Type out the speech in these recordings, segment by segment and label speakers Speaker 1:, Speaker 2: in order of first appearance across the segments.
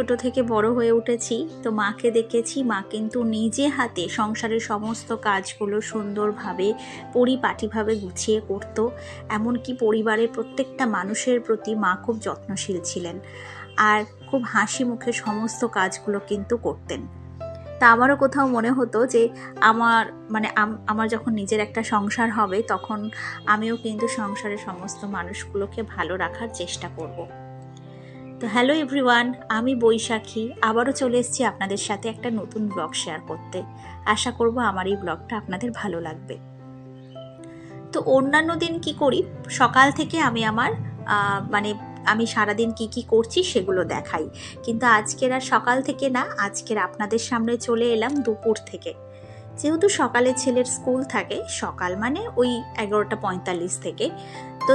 Speaker 1: ছোট থেকে বড় হয়ে উঠেছি, তো মাকে দেখেছি মা কিন্তু নিজে হাতে সংসারের সমস্ত কাজগুলো সুন্দরভাবে পরিপাটিভাবে গুছিয়ে করত। এমনকি পরিবারের প্রত্যেকটা মানুষের প্রতি মা খুব যত্নশীল ছিলেন আর খুব হাসি মুখে সমস্ত কাজগুলো কিন্তু করতেন। তা আমারও কোথাও মনে হতো যে আমার যখন নিজের একটা সংসার হবে তখন আমিও কিন্তু সংসারের সমস্ত মানুষগুলোকে ভালো রাখার চেষ্টা করব। তো হ্যালো এভরিওয়ান, আমি বৈশাখী আবারও চলে এসেছি আপনাদের সাথে একটা নতুন ব্লগ শেয়ার করতে। আশা করব আমার এই ব্লগটা আপনাদের ভালো লাগবে। তো অন্যান্য দিন কি করি, সকাল থেকে আমি আমি সারাদিন কি করছি সেগুলো দেখাই, কিন্তু আজকের আর সকাল থেকে না, আজকের আপনাদের সামনে চলে এলাম দুপুর থেকে। যেহেতু সকালে ছেলের স্কুল থাকে, সকাল মানে ওই 11:45 থেকে, তো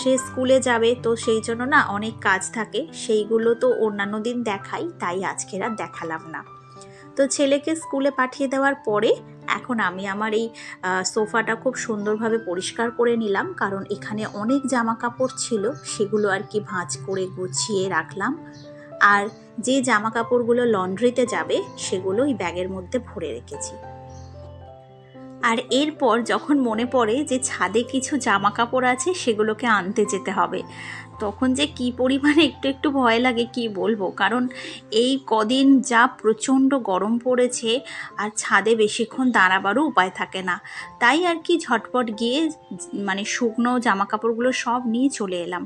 Speaker 1: সে স্কুলে যাবে, তো সেই জন্য না অনেক কাজ থাকে, সেইগুলো তো অন্যান্য দিন দেখাই, তাই আজকের আর দেখালাম না। তো ছেলেকে স্কুলে পাঠিয়ে দেওয়ার পরে এখন আমি আমার এই সোফাটা খুব সুন্দরভাবে পরিষ্কার করে নিলাম, কারণ এখানে অনেক জামা কাপড় ছিল, সেগুলো আর কি ভাঁজ করে গুছিয়ে রাখলাম। আর যে জামা কাপড়গুলো লন্ড্রিতে যাবে সেগুলো ওই ব্যাগের মধ্যে ভরে রেখেছি। আর এরপর যখন মনে পড়ে যে ছাদে কিছু জামা কাপড় আছে সেগুলোকে আনতে যেতে হবে, তখন যে কি পরিমাণে একটু একটু ভয় লাগে কি বলবো, কারণ এই কদিন যা প্রচণ্ড গরম পড়েছে আর ছাদে বেশিক্ষণ দাঁড়াবারও উপায় থাকে না। তাই আর কি ঝটপট গিয়ে শুকনো জামা কাপড়গুলো সব নিয়ে চলে এলাম।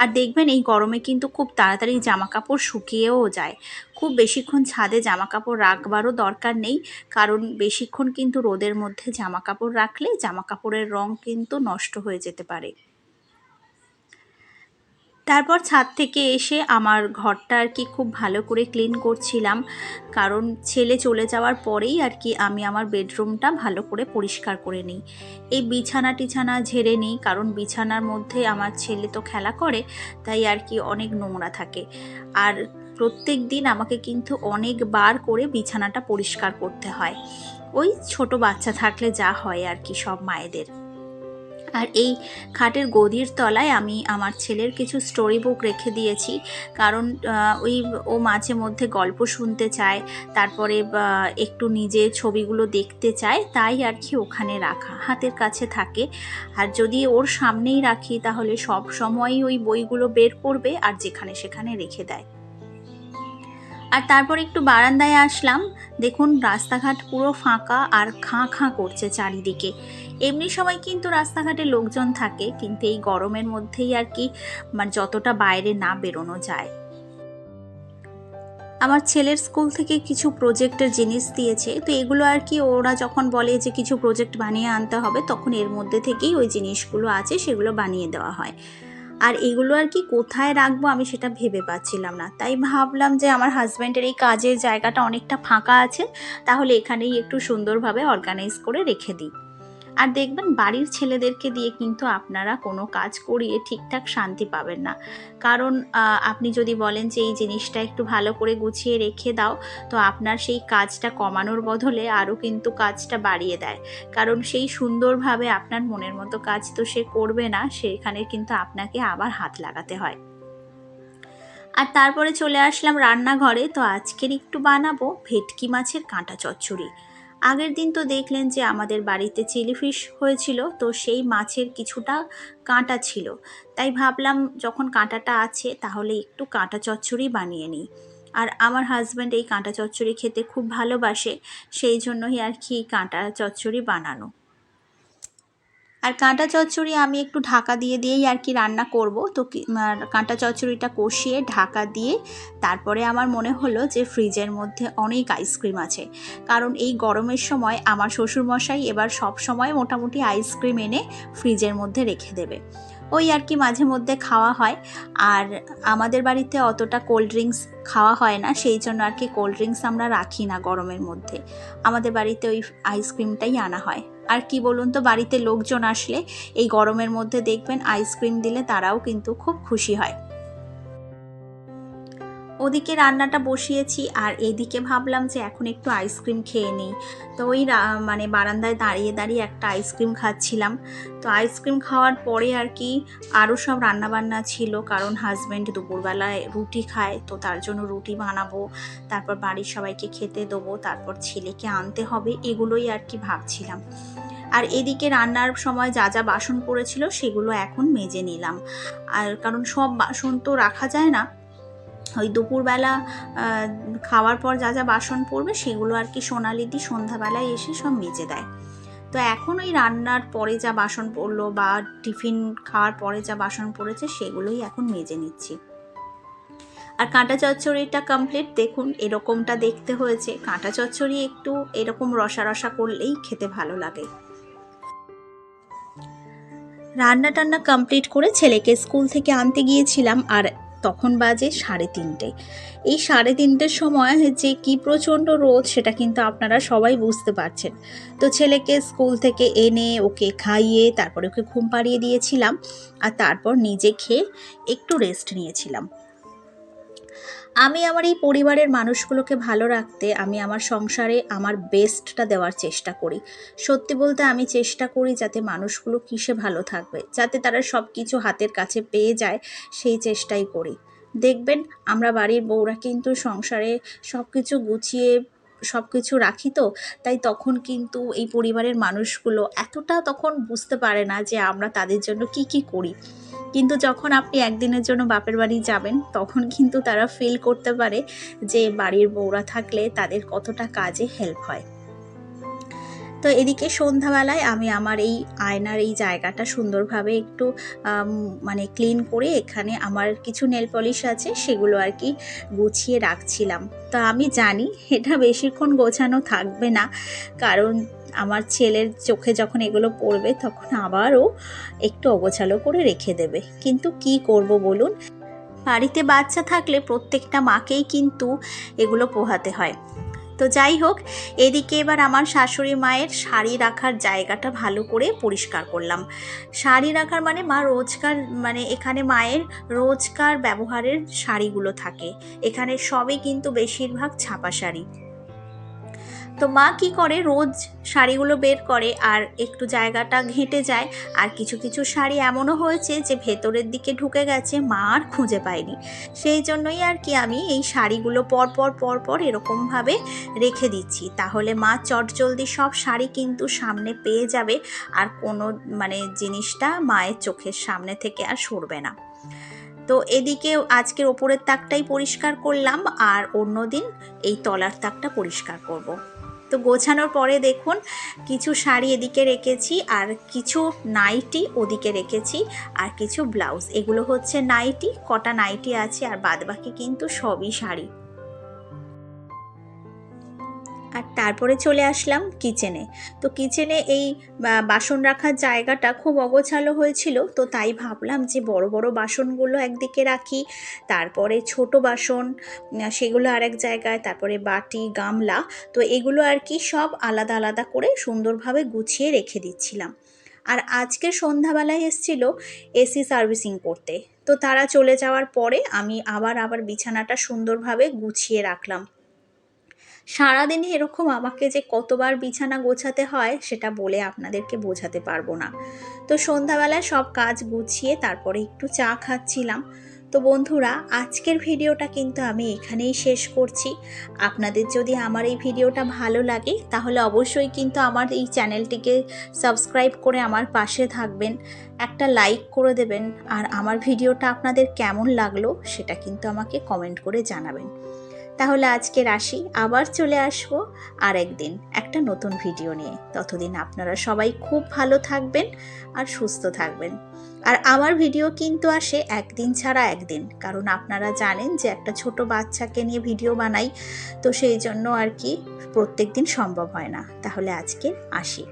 Speaker 1: আর দেখবেন এই গরমে কিন্তু খুব তাড়াতাড়ি জামা কাপড় শুকিয়েও যায়। খুব বেশিক্ষণ ছাদে জামা কাপড় রাখবারও দরকার নেই, কারণ বেশিক্ষণ কিন্তু রোদের মধ্যে জামা কাপড় রাখলে জামা কাপড়ের রং কিন্তু নষ্ট হয়ে যেতে পারে। তারপর ছাদ থেকে এসে আমার ঘরটা আর কি খুব ভালো করে ক্লিন করছিলাম, কারণ ছেলে চলে যাওয়ার পরেই আর কি আমি আমার বেডরুমটা ভালো করে পরিষ্কার করে নিই। এই বিছানা টিছানা ঝেড়ে নিই, কারণ বিছানার মধ্যে আমার ছেলে তো খেলা করে, তাই আর কি অনেক নোংরা থাকে। আর প্রত্যেক দিন আমাকে কিন্তু অনেকবার করে বিছানাটা পরিষ্কার করতে হয়, ওই ছোট বাচ্চা থাকলে যা হয় আর কি সব মায়েদের। আর এই খাটের গদির তলায় আমি আমার ছেলের কিছু স্টোরি বুক রেখে দিয়েছি, কারণ ও মাঝে মধ্যে গল্প শুনতে চায়, তারপরে একটু নিজে ছবিগুলো দেখতে চায়, তাই আর কি ওখানে রাখা হাতের কাছে থাকে। আর যদি ওর সামনেই রাখি তাহলে সব সময়ই ওই বইগুলো বের করবে আর যেখানে সেখানে রেখে দেয়। আর তারপর একটু বারান্দায় আসলাম, দেখুন রাস্তাঘাট পুরো ফাঁকা আর খাঁ খাঁ করছে চারিদিকে। এমনি সময় কিন্তু রাস্তাঘাটে লোকজন থাকে, কিন্তু এই গরমের মধ্যেই আর কি যতটা বাইরে না বেরোনো যায়। আমার ছেলের স্কুল থেকে কিছু প্রজেক্টের জিনিস দিয়েছে, তো এগুলো আর কি ওরা যখন বলে যে কিছু প্রজেক্ট বানিয়ে আনতে হবে, তখন এর মধ্যে থেকেই ওই জিনিসগুলো আছে সেগুলো বানিয়ে দেওয়া হয়। আর এগুলো আর কি কোথায় রাখবো আমি সেটা ভেবে পাচ্ছিলাম না, তাই ভাবলাম যে আমার হাজব্যান্ডের এই কাজের জায়গাটা অনেকটা ফাঁকা আছে, তাহলে এখানেই একটু সুন্দরভাবে অর্গানাইজ করে রেখে দিই। আর দেখবেন বাড়ির ছেলেদেরকে দিয়ে কিন্তু আপনারা কোনো কাজ করিয়ে ঠিকঠাক শান্তি পাবেন না, কারণ আপনি যদি বলেন যে এই জিনিসটা একটু ভালো করে গুছিয়ে রেখে দাও, তো আপনার সেই কাজটা কমানোর বদলে আরও কিন্তু কাজটা বাড়িয়ে দেয়, কারণ সেই সুন্দরভাবে আপনার মনের মতো কাজ তো সে করবে না, সেখানে কিন্তু আপনাকে আবার হাত লাগাতে হয়। আর তারপরে চলে আসলাম রান্নাঘরে, তো আজকের একটু বানাবো ভেটকি মাছের কাঁটা চচ্চড়ি। আগের দিন তো দেখলেন যে আমাদের বাড়িতে চিলি ফিশ হয়েছিল, তো সেই মাছের কিছুটা কাঁটা ছিল, তাই ভাবলাম যখন কাঁটাটা আছে তাহলে একটু কাঁটা চচ্চড়ি বানিয়ে নিই। আর আমার হাজব্যান্ড এই কাঁটা চচ্চড়ি খেতে খুব ভালোবাসে, সেই জন্যই আর কি কাঁটা চচ্চড়ি বানানো। আর কাঁটা চচ্চড়ি আমি একটু ঢাকা দিয়েই আর কি রান্না করব, তো কাঁটা চচ্চড়িটা কষিয়ে ঢাকা দিয়ে তারপরে আমার মনে হলো যে ফ্রিজের মধ্যে অনেক আইসক্রিম আছে, কারণ এই গরমের সময় আমার শ্বশুরমশাই এবার সব সময় মোটামুটি আইসক্রিম এনে ফ্রিজের মধ্যে রেখে দেবে, ওই আর কি মাঝে মধ্যে খাওয়া হয়। আর আমাদের বাড়িতে অতটা কোল্ড ড্রিঙ্কস খাওয়া হয় না, সেই জন্য আর কি কোল্ড ড্রিঙ্কস আমরা রাখি না গরমের মধ্যে, আমাদের বাড়িতে ওই আইসক্রিমটাই আনা হয়। আর কি বলুন তো, বাড়িতে লোকজন আসলে এই গরমের মধ্যে দেখবেন আইসক্রিম দিলে তারাও কিন্তু খুব খুশি হয়। ওদিকে রান্নাটা বসিয়েছি আর এদিকে ভাবলাম যে এখন একটু আইসক্রিম খেয়ে নিই। তো ওই মানে বারান্দায় দাঁড়িয়ে দাঁড়িয়ে একটা আইসক্রিম খাচ্ছিলাম। তো আইসক্রিম খাওয়ার পরে আর কি আরও সব রান্নাবান্না ছিল, কারণ হাজব্যান্ড দুপুরবেলায় রুটি খায়, তো তার জন্য রুটি বানাবো, তারপর বাড়ির সবাইকে খেতে দেবো, তারপর ছেলেকে আনতে হবে, এগুলোই আর কি ভাবছিলাম। আর এদিকে রান্নার সময় যা যা বাসন পড়েছিল সেগুলো এখন মেজে নিলাম। আর কারণ সব বাসন তো রাখা যায় না, ওই দুপুরবেলা খাওয়ার পর যা যা বাসন পড়বে সেগুলো আর কি সোনালিদি সন্ধ্যাবেলায় এসে সব মেজে দেয়। তো এখন ওই রান্নার পরে যা বাসন পড়লো বা টিফিন খাওয়ার পরে যা বাসন পড়েছে সেগুলোই এখন মেজে নিচ্ছি। আর কাঁটা চচ্চড়িটা কমপ্লিট, দেখুন এরকমটা দেখতে হয়েছে। কাঁটা চচ্চড়ি একটু এরকম রসা রসা করলেই খেতে ভালো লাগে। রান্না টান্না কমপ্লিট করে ছেলেকে স্কুল থেকে আনতে গিয়েছিলাম, আর তখন বাজে 3:30। এই 3:30-র সময় যে কি প্রচণ্ড রোদ সেটা কিন্তু আপনারা সবাই বুঝতে পারছেন। তো ছেলেকে স্কুল থেকে এনে ওকে খাইয়ে তারপরে ওকে ঘুম পাড়িয়ে দিয়েছিলাম, আর তারপর নিজে খেয়ে একটু রেস্ট নিয়েছিলাম। আমি আমার এই পরিবারের মানুষগুলোকে ভালো রাখতে আমি আমার সংসারে আমার বেস্টটা দেওয়ার চেষ্টা করি। সত্যি বলতে আমি চেষ্টা করি যাতে মানুষগুলো কিসে ভালো থাকবে, যাতে তারা সব কিছু হাতের কাছে পেয়ে যায়, সেই চেষ্টাই করি। দেখবেন আমরা বাড়ির বউরা কিন্তু সংসারে সব কিছু গুছিয়ে সব কিছু রাখি, তো তাই তখন কিন্তু এই পরিবারের মানুষগুলো এতটা তখন বুঝতে পারে না যে আমরা তাদের জন্য কি কি করি। কিন্তু যখন আপনি একদিনের জন্য বাপের বাড়ি যাবেন তখন কিন্তু তারা ফিল করতে পারে যে বাড়ির বউরা থাকলে তাদের কতটা কাজে হেল্প হয়। তো এদিকে সন্ধ্যাবেলায় আমি আমার এই আয়নার এই জায়গাটা সুন্দরভাবে একটু মানে ক্লিন করে এখানে আমার কিছু নেল পলিশ আছে সেগুলো আর কি গুছিয়ে রাখছিলাম। তো আমি জানি এটা বেশিক্ষণ গোছানো থাকবে না, কারণ আমার ছেলের চোখে যখন এগুলো পড়বে তখন আবারও একটু অগোছালো করে রেখে দেবে। কিন্তু কি করব বলুন, বাড়িতে বাচ্চা থাকলে প্রত্যেকটা মাকেই কিন্তু এগুলো পোহাতে হয়। তো যাই হোক, এদিকে এবার আমার শাশুড়ি মায়ের শাড়ি রাখার জায়গাটা ভালো করে পরিষ্কার করলাম। শাড়ি রাখার মানে মা রোজকার মানে এখানে মায়ের রোজকার ব্যবহারের শাড়িগুলো থাকে, এখানে সবই কিন্তু বেশিরভাগ ছাপা শাড়ি। তো মা কি করে রোজ শাড়িগুলো বের করে আর একটু জায়গাটা ঘেঁটে যায়, আর কিছু কিছু শাড়ি এমনও হয়েছে যে ভেতরের দিকে ঢুকে গেছে, মা আর খুঁজে পায়নি। সেই জন্যই আর কি আমি এই শাড়িগুলো পর পর এরকমভাবে রেখে দিচ্ছি, তাহলে মা চটজলদি সব শাড়ি কিন্তু সামনে পেয়ে যাবে, আর কোনো মানে জিনিসটা মায়ের চোখের সামনে থেকে আর সরবে না। তো এদিকে আজকের ওপরের তাকটাই পরিষ্কার করলাম, আর অন্যদিন এই তলার তাকটা পরিষ্কার করব। তো গোছানোর পরে দেখুন কিছু শাড়ি এদিকে রেখেছি, আর কিছু নাইটি ওদিকে রেখেছি, আর কিছু ব্লাউজ। এগুলো হচ্ছে নাইটি, কটা নাইটি আছে, আর বাদবাকি কিন্তু সবই শাড়ি। আর তারপরে চলে আসলাম কিচেনে। তো কিচেনে এই বাসন রাখার জায়গাটা খুব অগোছালো হয়েছিল, তো তাই ভাবলাম যে বড় বড় বাসনগুলো একদিকে রাখি, তারপরে ছোট বাসন সেগুলো আরেক জায়গায়, তারপরে বাটি গামলা, তো এগুলো আর কি সব আলাদা আলাদা করে সুন্দরভাবে গুছিয়ে রেখে দিচ্ছিলাম। আর আজকে সন্ধ্যাবেলায় এসেছিল এসি সার্ভিসিং করতে, তো তারা চলে যাওয়ার পরে আমি আবার বিছানাটা সুন্দরভাবে গুছিয়ে রাখলাম। সারাদিনে এরকম আমাকে যে কতবার বিছানা গোছাতে হয় সেটা বলে আপনাদেরকে বোঝাতে পারবো না। তো সন্ধ্যাবেলায় সব কাজ গুছিয়ে তারপরে একটু চা খাচ্ছিলাম। তো বন্ধুরা, আজকের ভিডিওটা কিন্তু আমি এখানেই শেষ করছি। আপনাদের যদি আমার এই ভিডিওটা ভালো লাগে তাহলে অবশ্যই কিন্তু আমার এই চ্যানেলটিকে সাবস্ক্রাইব করে আমার পাশে থাকবেন, একটা লাইক করে দেবেন, আর আমার ভিডিওটা আপনাদের কেমন লাগলো সেটা কিন্তু আমাকে কমেন্ট করে জানাবেন। তাহলে আজকের আসি, আবার চলে আসবো আর একদিন একটা নতুন ভিডিও নিয়ে। ততদিন আপনারা সবাই খুব ভালো থাকবেন আর সুস্থ থাকবেন। আর আমার ভিডিও কিন্তু আসে একদিন ছাড়া একদিন, কারণ আপনারা জানেন যে একটা ছোট বাচ্চাকে নিয়ে ভিডিও বানাই, তো সেই জন্য আর কি প্রত্যেক দিন সম্ভব হয় না। তাহলে আজকে আসি।